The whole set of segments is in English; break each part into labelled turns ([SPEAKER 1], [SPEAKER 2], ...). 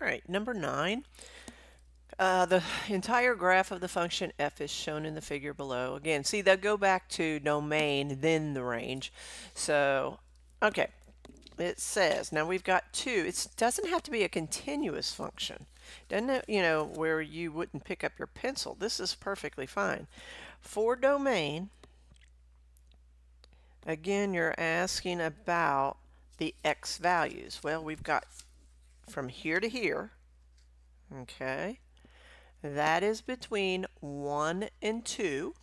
[SPEAKER 1] All right, number 9. The entire graph of the function f is shown in the figure below. Again, see, they'll go back to domain, then the range. So, okay, it says, now we've got 2. It doesn't have to be a continuous function. Doesn't it, where you wouldn't pick up your pencil. This is perfectly fine. For domain, again, you're asking about the x values. Well, we've got from here to here, okay? That is between 1 and 2.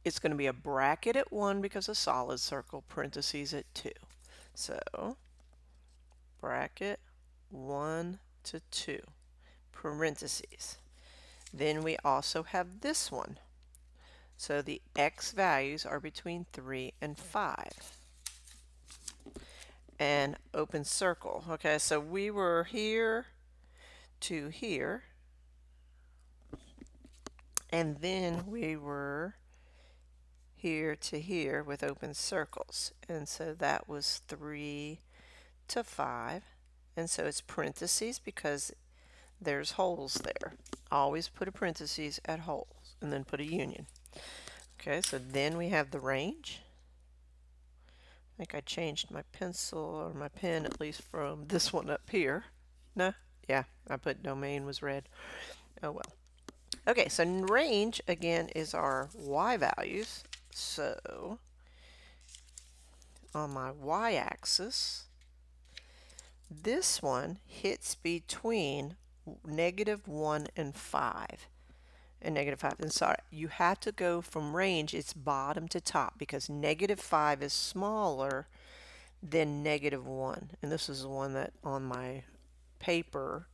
[SPEAKER 1] It's going to be a bracket at 1 because a solid circle, parentheses at 2. So, bracket 1 to 2, parentheses. Then we also have this one. So the x values are between 3 and 5. And open circle. Okay, so we were here to here. And then we were here to here with open circles. And so that was 3 to 5. And so it's parentheses because there's holes there. Always put a parentheses at holes and then put a union. Okay, so then we have the range. I think I changed my pencil or my pen at least from this one up here. No? Yeah, I put domain was red. Oh well. Okay, so range again is our y values. So on my y-axis, this one hits between -1 and 5. And -5. And sorry, you have to go from range, it's bottom to top because -5 is smaller than -1. And this is the one that on my paper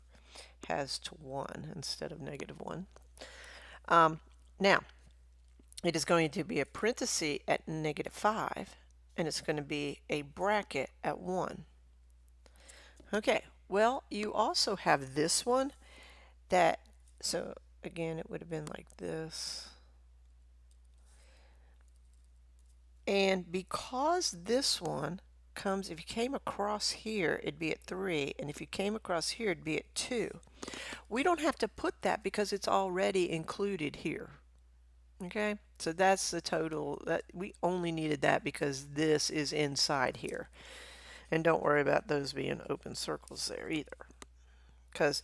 [SPEAKER 1] has to 1 instead of -1. Now, it is going to be a parenthesis at -5, and it's going to be a bracket at 1. Okay, well, you also have this one that, so again, it would have been like this. And because this one comes, if you came across here, it'd be at 3, and if you came across here, it'd be at 2. We don't have to put that because it's already included here. Okay, so that's the total. That we only needed that because this is inside here. And don't worry about those being open circles there either. Because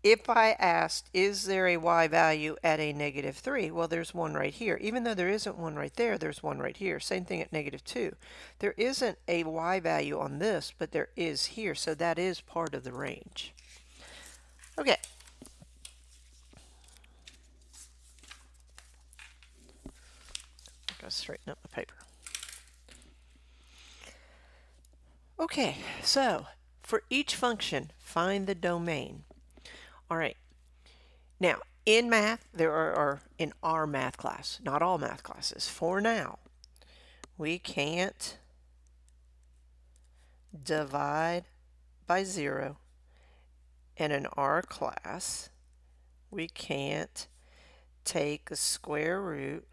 [SPEAKER 1] if I asked, is there a y value at a -3? Well, there's one right here. Even though there isn't one right there, there's one right here. Same thing at -2. There isn't a y value on this, but there is here. So that is part of the range. Okay. Gotta straighten up my paper. Okay, so for each function, find the domain. All right. Now, in math, there are in our math class, not all math classes, for now, we can't divide by 0. And in our class, we can't take the square root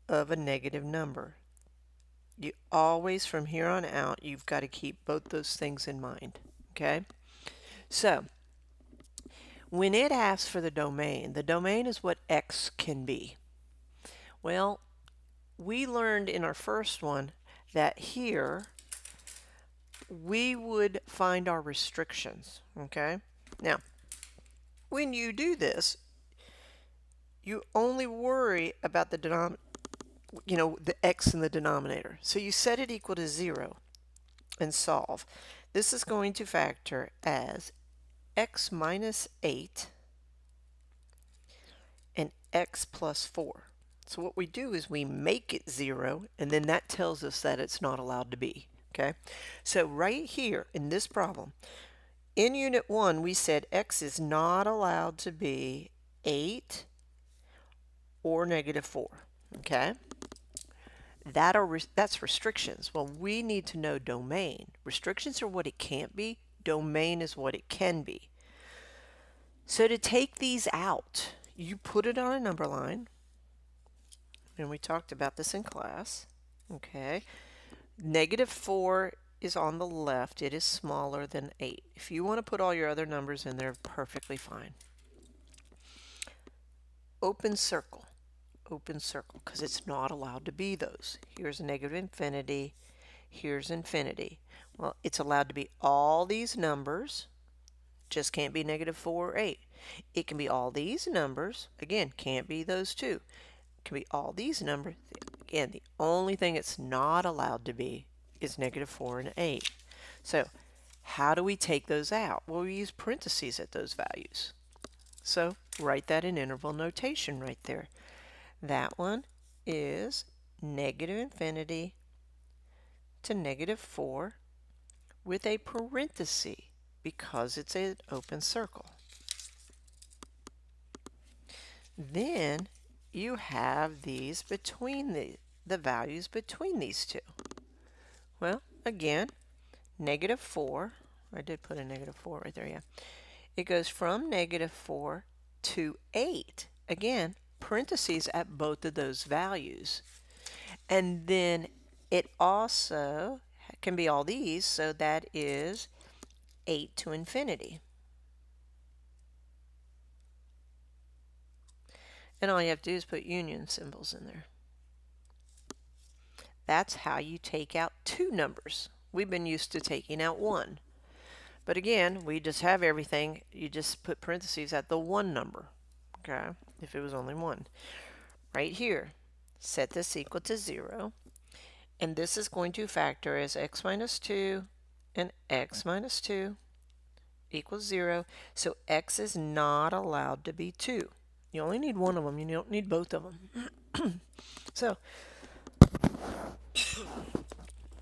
[SPEAKER 1] of a negative number. You always, from here on out, you've got to keep both those things in mind. Okay? So, when it asks for the domain is what x can be. Well, we learned in our first one that here we would find our restrictions. Okay? Now, when you do this, you only worry about the the x in the denominator. So you set it equal to 0 and solve. This is going to factor as x minus 8 and x plus 4. So what we do is we make it 0, and then that tells us that it's not allowed to be. Okay? So right here in this problem, in Unit 1, we said x is not allowed to be 8 or -4. Okay? That's restrictions. Well, we need to know domain. Restrictions are what it can't be. Domain is what it can be. So to take these out, you put it on a number line. And we talked about this in class. Okay. Negative 4 is on the left. It is smaller than 8. If you want to put all your other numbers in there, perfectly fine. Open circle, because it's not allowed to be those. Here's negative infinity, here's infinity. Well, it's allowed to be all these numbers, just can't be negative 4 or 8. It can be all these numbers, again, can't be those two. It can be all these numbers. Again, the only thing it's not allowed to be is negative 4 and 8. So how do we take those out? Well, we use parentheses at those values. So write that in interval notation right there. That one is negative infinity to negative 4 with a parenthesis because it's an open circle. Then you have these between the values between these two. Well, again, negative 4, I did put a negative 4 right there, yeah. It goes from negative 4 to 8. Again, parentheses at both of those values. And then it also can be all these, so that is 8 to infinity. And all you have to do is put union symbols in there. That's how you take out two numbers. We've been used to taking out one. But again, we just have everything. You just put parentheses at the one number. Okay, if it was only one. Right here, set this equal to 0. And this is going to factor as x minus 2 and x minus 2 equals 0. So x is not allowed to be 2. You only need one of them. You don't need both of them. So,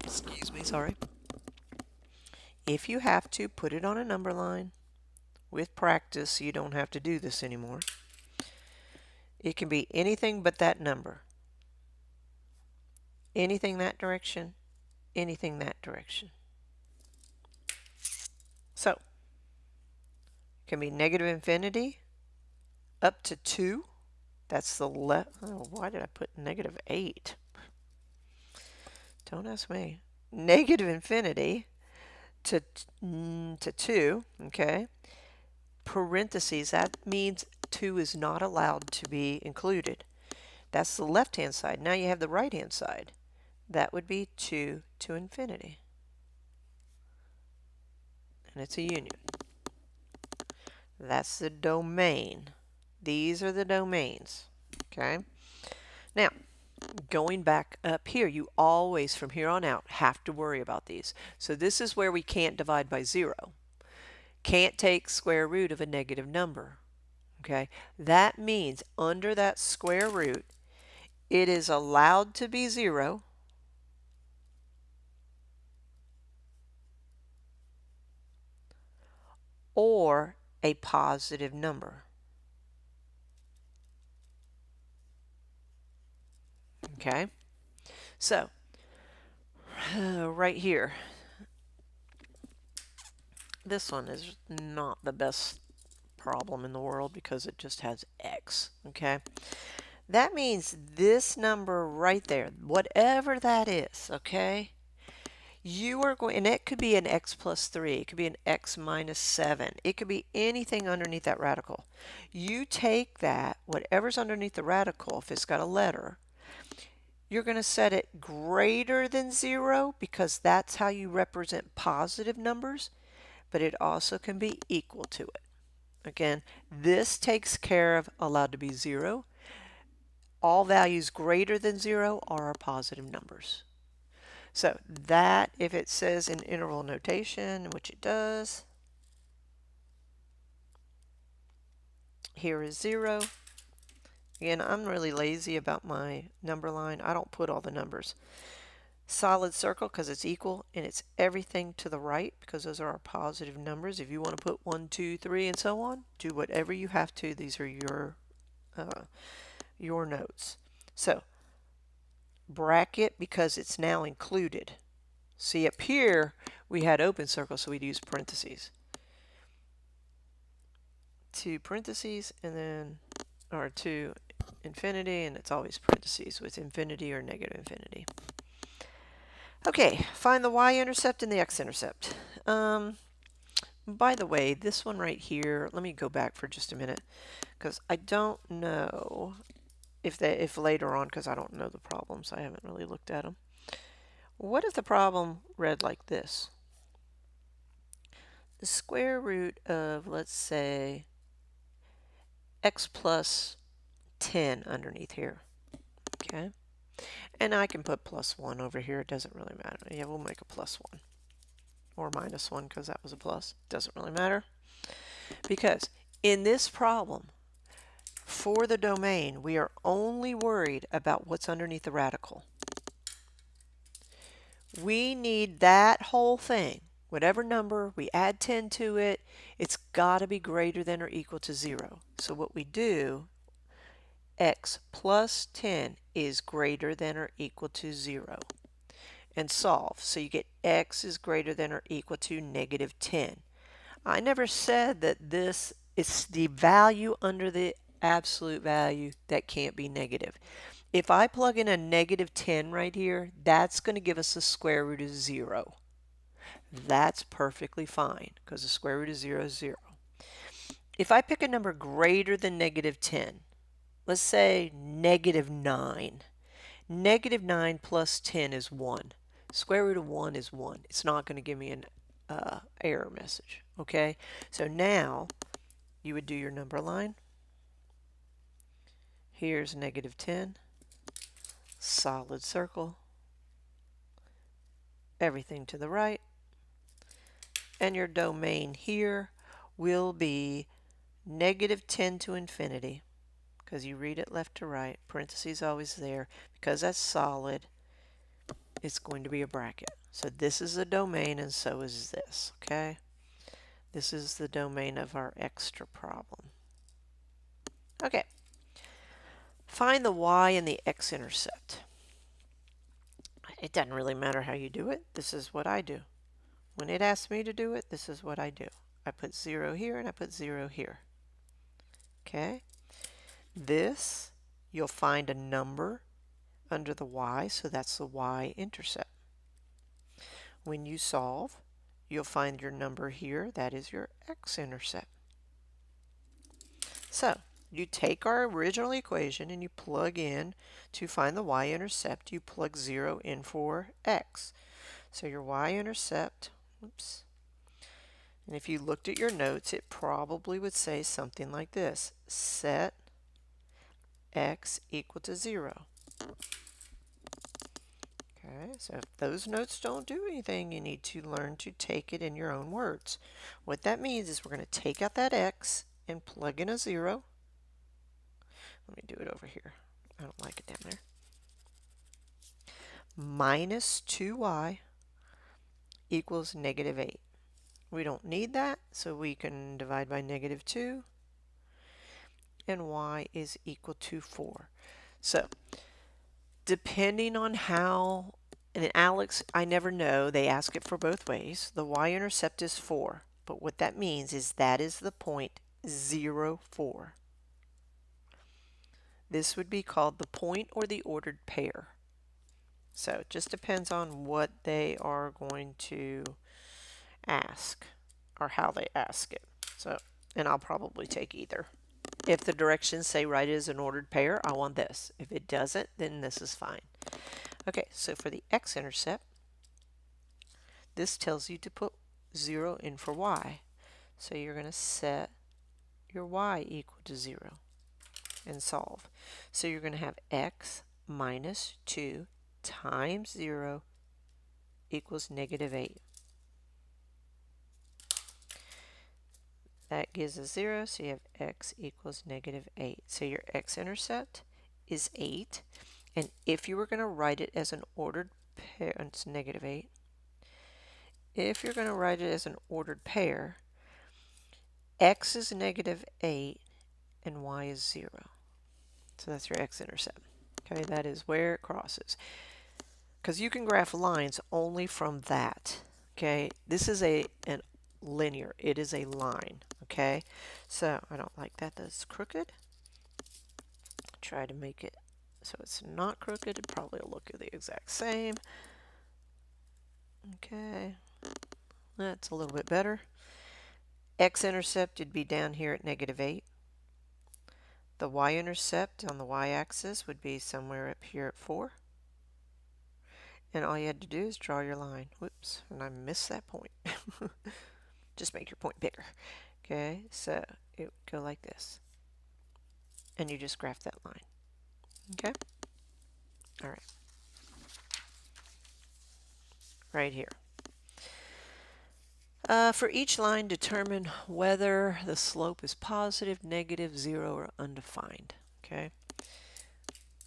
[SPEAKER 1] excuse me, sorry. If you have to, put it on a number line. With practice, you don't have to do this anymore. It can be anything but that number. Anything that direction, anything that direction. So, it can be negative infinity up to 2. That's the left. Oh, why did I put negative 8? Don't ask me. Negative infinity to 2, okay? Parentheses, that means 2 is not allowed to be included. That's the left-hand side. Now you have the right-hand side. That would be 2 to infinity. And it's a union. That's the domain. These are the domains. Okay? Now, going back up here, you always, from here on out, have to worry about these. So this is where we can't divide by 0. Can't take square root of a negative number. Okay? That means under that square root, it is allowed to be 0. Or a positive number. Okay? So, right here, this one is not the best problem in the world because it just has x, okay? That means this number right there, whatever that is, okay? You are going, and it could be an x plus 3, it could be an x minus 7, it could be anything underneath that radical. You take that, whatever's underneath the radical, if it's got a letter, you're going to set it greater than 0 because that's how you represent positive numbers, but it also can be equal to it. Again, this takes care of allowed to be 0. All values greater than 0 are our positive numbers. So that, if it says in interval notation, which it does, here is 0. Again, I'm really lazy about my number line. I don't put all the numbers. Solid circle because it's equal, and it's everything to the right because those are our positive numbers. If you want to put 1, 2, 3, and so on, do whatever you have to. These are your notes. So bracket because it's now included. See, up here we had open circle, so we'd use parentheses. Two parentheses and then, or to infinity, and it's always parentheses with infinity or negative infinity. Okay, find the y-intercept and the x-intercept. By the way, this one right here, let me go back for just a minute, because I don't know if later on, because I don't know the problems, I haven't really looked at them. What if the problem read like this? The square root of, let's say, x plus 10 underneath here, okay? And I can put plus 1 over here, it doesn't really matter. Yeah, we'll make a plus 1. Or minus 1 because that was a plus. Doesn't really matter. Because in this problem, for the domain, we are only worried about what's underneath the radical. We need that whole thing. Whatever number, we add 10 to it, it's got to be greater than or equal to 0. So what we do, x plus 10 is greater than or equal to 0. And solve. So you get x is greater than or equal to negative 10. I never said that this is the value under the absolute value that can't be negative. If I plug in a negative 10 right here, that's going to give us the square root of 0. That's perfectly fine because the square root of 0 is 0. If I pick a number greater than negative 10, let's say negative 9. Negative 9 plus 10 is 1. Square root of 1 is 1. It's not going to give me an error message. Okay, so now you would do your number line. Here's negative 10, solid circle, everything to the right, and your domain here will be negative 10 to infinity, because you read it left to right, parentheses always there, because that's solid, it's going to be a bracket. So this is the domain and so is this, okay? This is the domain of our extra problem. Okay. Find the y and the x-intercept. It doesn't really matter how you do it. This is what I do. When it asks me to do it, this is what I do. I put 0 here and I put 0 here. Okay? This, you'll find a number under the y, so that's the y-intercept. When you solve, you'll find your number here, that is your x-intercept. So, you take our original equation and you plug in to find the y-intercept. You plug 0 in for x. So your y-intercept, oops, and if you looked at your notes, it probably would say something like this. Set x equal to 0. Okay, so if those notes don't do anything, you need to learn to take it in your own words. What that means is we're going to take out that x and plug in a 0. Let me do it over here. I don't like it down there. Minus 2y equals negative 8. We don't need that, so we can divide by negative 2. And y is equal to 4. So, depending on how, and Alex, I never know, they ask it for both ways. The y-intercept is 4, but what that means is that is the point 0, 4. This would be called the point or the ordered pair. So it just depends on what they are going to ask or how they ask it. So, and I'll probably take either. If the directions say write it as an ordered pair, I want this. If it doesn't, then this is fine. Okay, so for the x-intercept, this tells you to put 0 in for y. So you're going to set your y equal to 0 and solve. So you're going to have x minus 2 times 0 equals negative 8. That gives us 0, so you have x equals negative 8. So your x-intercept is 8. And if you were going to write it as an ordered pair, it's negative 8. If you're going to write it as an ordered pair, x is negative 8 and y is 0. So that's your x-intercept. Okay, that is where it crosses. Because you can graph lines only from that. Okay, this is an linear. It is a line. Okay, so I don't like that. That's crooked. Try to make it so it's not crooked. It probably will look the exact same. Okay, that's a little bit better. X-intercept would be down here at -8. The y-intercept on the y-axis would be somewhere up here at 4. And all you had to do is draw your line. Whoops, and I missed that point. Just make your point bigger. Okay, so it would go like this. And you just graph that line. Okay? All right. Right here. For each line, determine whether the slope is positive, negative, 0, or undefined. Okay?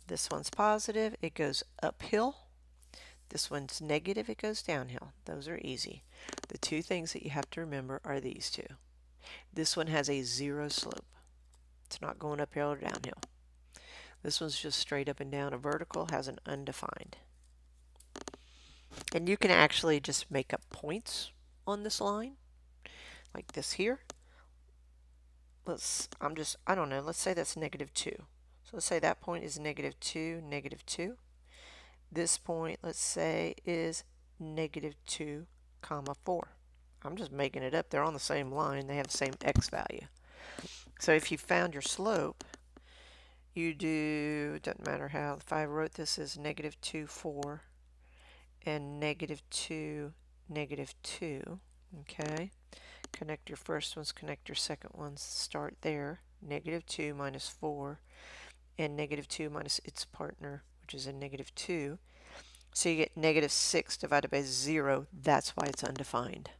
[SPEAKER 1] This one's positive, it goes uphill. This one's negative, it goes downhill. Those are easy. The two things that you have to remember are these two. This one has a 0 slope. It's not going uphill or downhill. This one's just straight up and down. A vertical has an undefined. And you can actually just make up points on this line, like this here. I don't know, let's say that's -2. So let's say that point is -2, -2. This point, let's say, is -2, 4. I'm just making it up. They're on the same line. They have the same x value. So if you found your slope, you do, it doesn't matter how, if I wrote this as -2, 4, and -2, -2, okay? Connect your first ones, connect your second ones, start there. -2 minus 4, and -2 minus its partner, which is a -2. So you get -6 divided by 0. That's why it's undefined.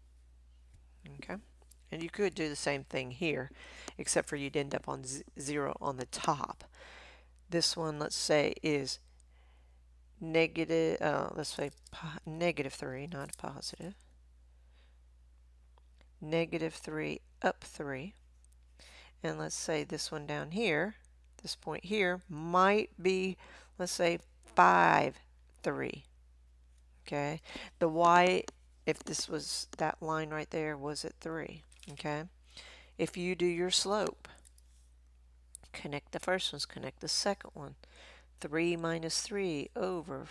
[SPEAKER 1] Okay? And you could do the same thing here, except for you'd end up on 0 on the top. This one, let's say, is negative, let's say -3, not positive. -3 up 3. And let's say this one down here, this point here, might be, let's say, 5, 3. Okay? The y, if this was that line right there, was at 3. Okay? If you do your slope, connect the first ones, connect the second one. 3 minus 3 over,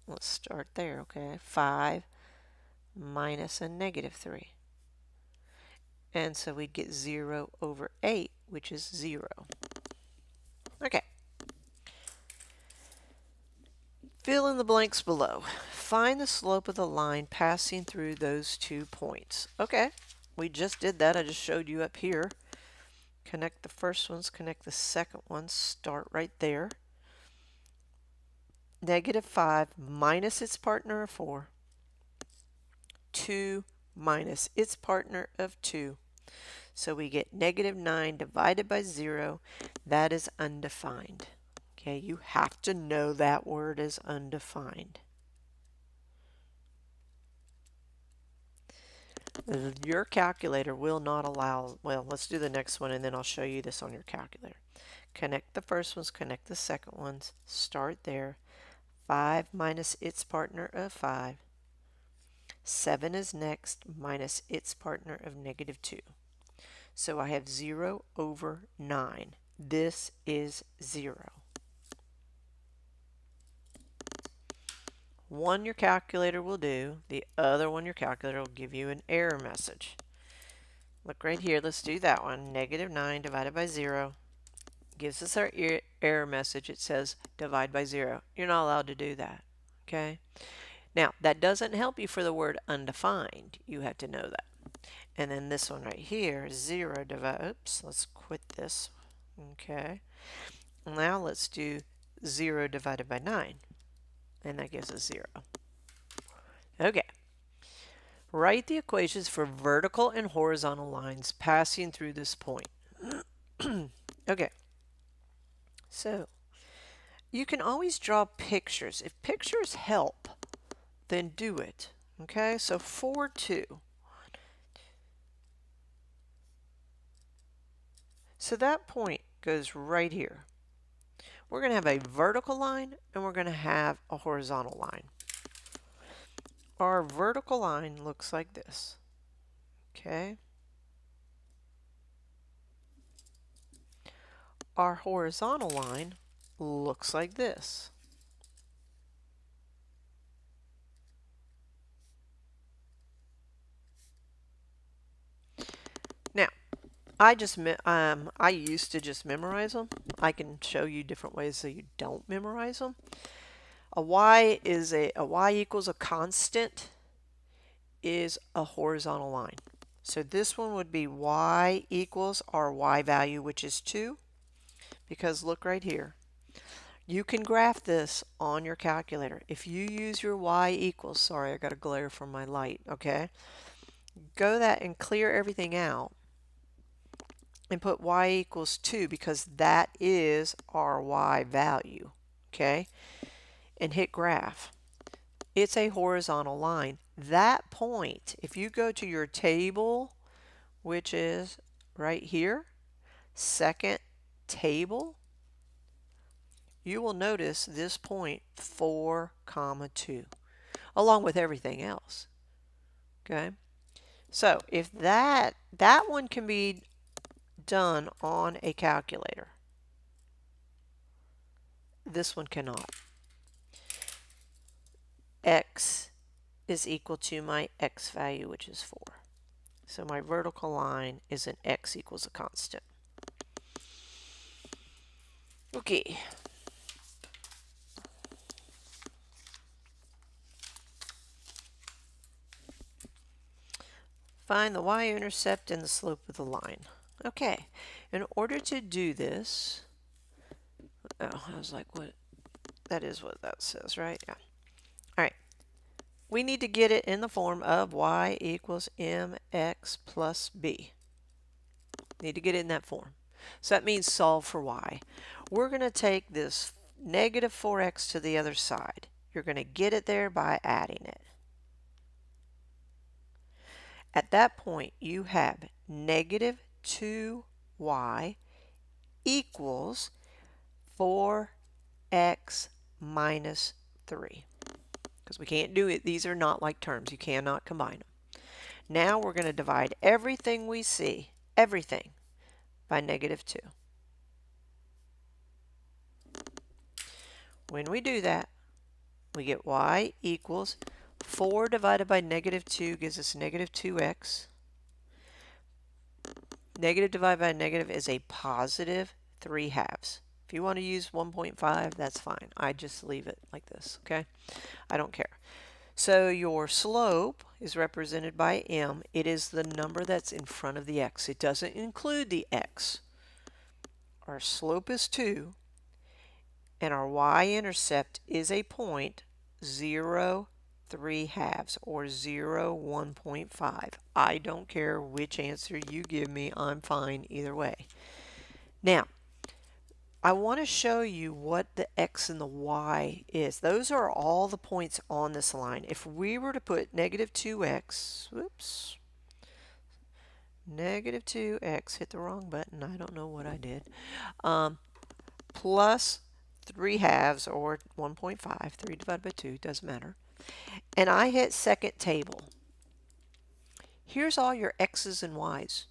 [SPEAKER 1] let's start there, okay? 5 minus a -3. And so we'd get 0 over 8, which is 0. Okay. Fill in the blanks below. Find the slope of the line passing through those 2 points. Okay, we just did that. I just showed you up here. Connect the first ones, connect the second ones. Start right there. -5 minus its partner of 4. 2 minus its partner of 2. So we get -9 divided by 0. That is undefined. Okay, you have to know that word is undefined. Your calculator will not allow, well, let's do the next one and then I'll show you this on your calculator. Connect the first ones, connect the second ones, start there. 5 minus its partner of 5. 7 is next, minus its partner of -2. So I have 0 over 9. This is 0. One your calculator will do, the other one your calculator will give you an error message. Look right here, let's do that one. -9 divided by 0 gives us our error message. It says divide by 0. You're not allowed to do that, okay? Now, that doesn't help you for the word undefined. You have to know that. And then this one right here, 0 divided, oops, let's quit this. Okay. Now let's do 0 divided by 9. And that gives us 0. Okay. Write the equations for vertical and horizontal lines passing through this point. Okay. So, you can always draw pictures. If pictures help, then do it. Okay, so 4, 2. So that point goes right here. We're going to have a vertical line and we're going to have a horizontal line. Our vertical line looks like this. Okay. Our horizontal line looks like this. I used to just memorize them. I can show you different ways so you don't memorize them. A y equals a constant is a horizontal line. So this one would be y equals our y value, which is 2, because look right here. You can graph this on your calculator. If you use your y equals, sorry, I got a glare from my light, okay? Go that and clear everything out and put y equals 2 because that is our y value, okay? And hit graph. It's a horizontal line. That point, if you go to your table, which is right here, second table, you will notice this point 4, 2, along with everything else. Okay, so if that one can be done on a calculator, this one cannot. X is equal to my x value, which is 4. So my vertical line is an x equals a constant. Okay. Find the y-intercept and the slope of the line. Okay, in order to do this, oh, I was like, what? That is what that says, right? Yeah. All right. We need to get it in the form of y equals mx plus b. Need to get it in that form. So that means solve for y. We're going to take this negative 4x to the other side. You're going to get it there by adding it. At that point, you have negative 2y equals 4x minus 3. Because we can't do it. These are not like terms. You cannot combine them. Now we're going to divide everything we see, everything, by negative 2. When we do that, we get y equals 4 divided by negative 2 gives us negative 2x. Negative divided by negative is a positive 3/2. If you want to use 1.5, that's fine. I just leave it like this, okay? I don't care. So your slope is represented by m. It is the number that's in front of the x. It doesn't include the x. Our slope is 2, and our y-intercept is a point 0, 3/2 or 0, 1.5. I don't care which answer you give me. I'm fine either way. Now, I want to show you what the x and the y is. Those are all the points on this line. If we were to put negative 2x, whoops, negative 2x, hit the wrong button, I don't know what I did, plus 3/2 or 1.5, 3 divided by 2, doesn't matter, and I hit second table. Here's all your x's and y's.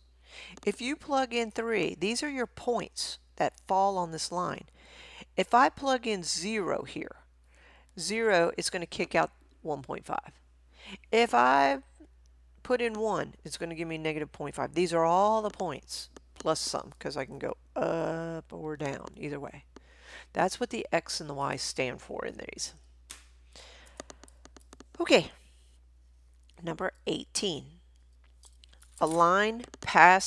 [SPEAKER 1] If you plug in 3, these are your points that fall on this line. If I plug in 0 here, 0 is going to kick out 1.5. If I put in 1, it's going to give me negative 0.5. These are all the points plus some because I can go up or down either way. That's what the x and the y stand for in these. Okay, number 18. A line passed